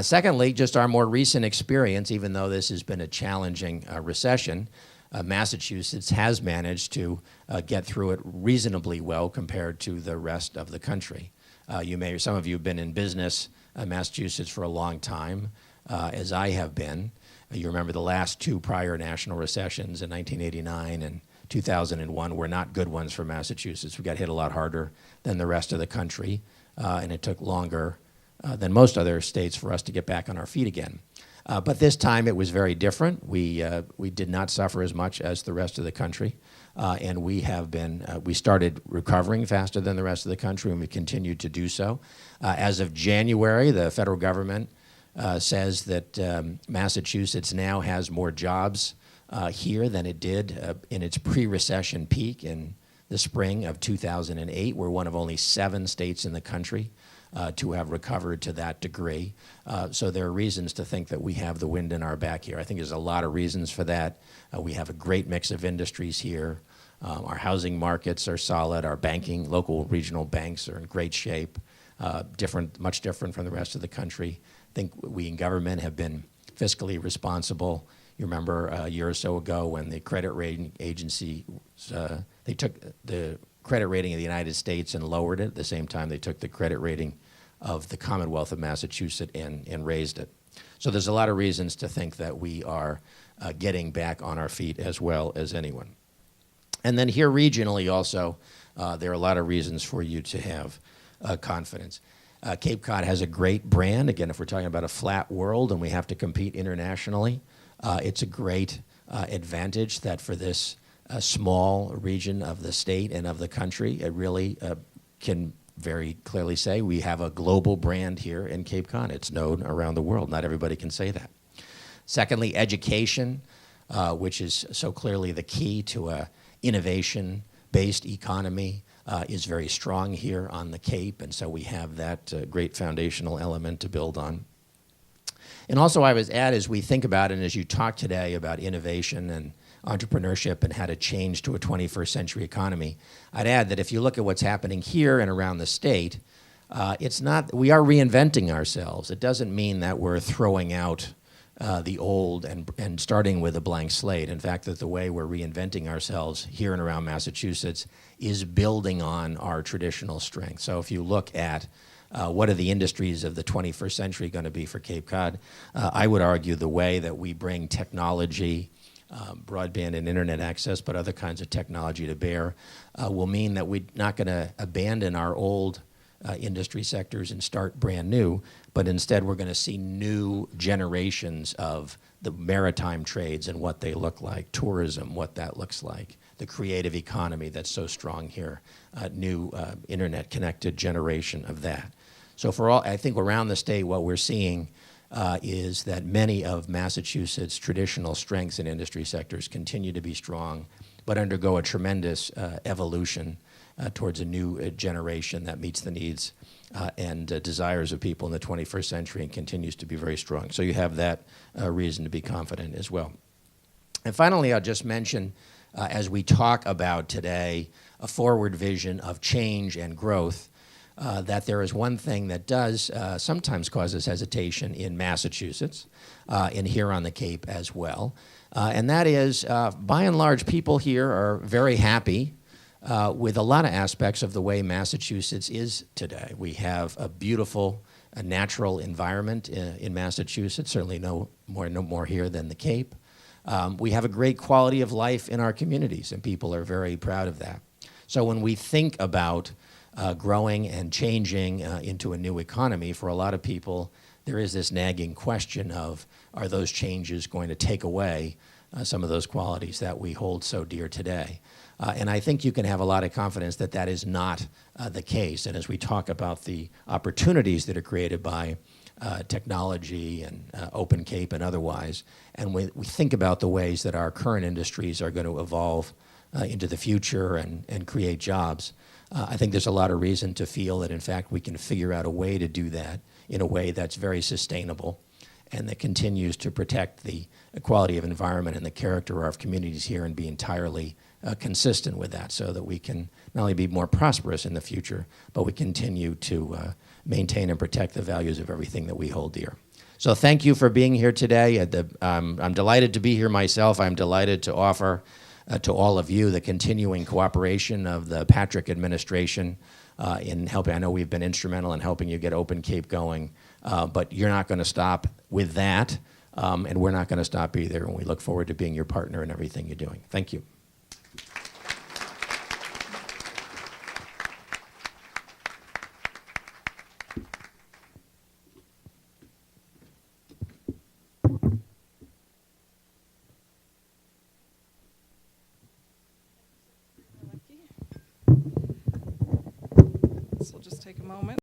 Secondly, just our more recent experience, even though this has been a challenging recession, Massachusetts has managed to get through it reasonably well compared to the rest of the country. Some of you have been in business in Massachusetts for a long time, as I have been. You remember the last two prior national recessions in 1989 and 2001 were not good ones for Massachusetts. We got hit a lot harder than the rest of the country, and it took longer than most other states for us to get back on our feet again. But this time it was very different. We did not suffer as much as the rest of the country, and we started recovering faster than the rest of the country, and we continued to do so. As of January, the federal government says that Massachusetts now has more jobs here than it did in its pre-recession peak in the spring of 2008. We're one of only 7 states in the country to have recovered to that degree. So there are reasons to think that we have the wind in our back here. I think there's a lot of reasons for that. We have a great mix of industries here. Our housing markets are solid. Our banking, local regional banks are in great shape, much different from the rest of the country. I think we in government have been fiscally responsible. You remember a year or so ago when the credit rating agency, they took the credit rating of the United States and lowered it. At the same time, they took the credit rating of the Commonwealth of Massachusetts and raised it. So there's a lot of reasons to think that we are getting back on our feet as well as anyone. And then here regionally also, there are a lot of reasons for you to have confidence. Cape Cod has a great brand. Again, if we're talking about a flat world and we have to compete internationally, it's a great advantage that for this small region of the state and of the country, it really can very clearly say we have a global brand here in Cape Cod. It's known around the world. Not everybody can say that. Secondly, education, which is so clearly the key to a innovation-based economy, is very strong here on the Cape, and so we have that great foundational element to build on. And also I would add, as we think about it, and as you talk today about innovation and entrepreneurship and how to change to a 21st century economy, I'd add that if you look at what's happening here and around the state, we are reinventing ourselves. It doesn't mean that we're throwing out the old and starting with a blank slate. In fact, that the way we're reinventing ourselves here and around Massachusetts is building on our traditional strengths. So if you look at what are the industries of the 21st century going to be for Cape Cod, I would argue the way that we bring technology, broadband and internet access, but other kinds of technology to bear, will mean that we're not going to abandon our old industry sectors and start brand new, but instead we're going to see new generations of the maritime trades and what they look like, tourism, what that looks like, the creative economy that's so strong here, new internet-connected generation of that. So I think around the state what we're seeing is that many of Massachusetts' traditional strengths in industry sectors continue to be strong, but undergo a tremendous evolution towards a new generation that meets the needs and desires of people in the 21st century and continues to be very strong. So you have that reason to be confident as well. And finally, I'll just mention, as we talk about today, a forward vision of change and growth, that there is one thing that does sometimes causes hesitation in Massachusetts and here on the Cape as well. And that is, by and large, people here are very happy with a lot of aspects of the way Massachusetts is today. We have a beautiful natural environment in Massachusetts, certainly no more here than the Cape. We have a great quality of life in our communities, and people are very proud of that. So when we think about growing and changing into a new economy, for a lot of people, there is this nagging question of, are those changes going to take away some of those qualities that we hold so dear today? And I think you can have a lot of confidence that that is not the case. And as we talk about the opportunities that are created by technology and Open Cape and otherwise, and we think about the ways that our current industries are going to evolve into the future and create jobs, I think there's a lot of reason to feel that, in fact, we can figure out a way to do that in a way that's very sustainable and that continues to protect the quality of environment and the character of our communities here and be entirely consistent with that so that we can not only be more prosperous in the future, but we continue to maintain and protect the values of everything that we hold dear. So thank you for being here today. I'm delighted to be here myself. I'm delighted to offer to all of you the continuing cooperation of the Patrick administration in helping. I know we've been instrumental in helping you get Open Cape going, but you're not going to stop with that, and we're not going to stop either, and we look forward to being your partner in everything you're doing. Thank you. This will just take a moment.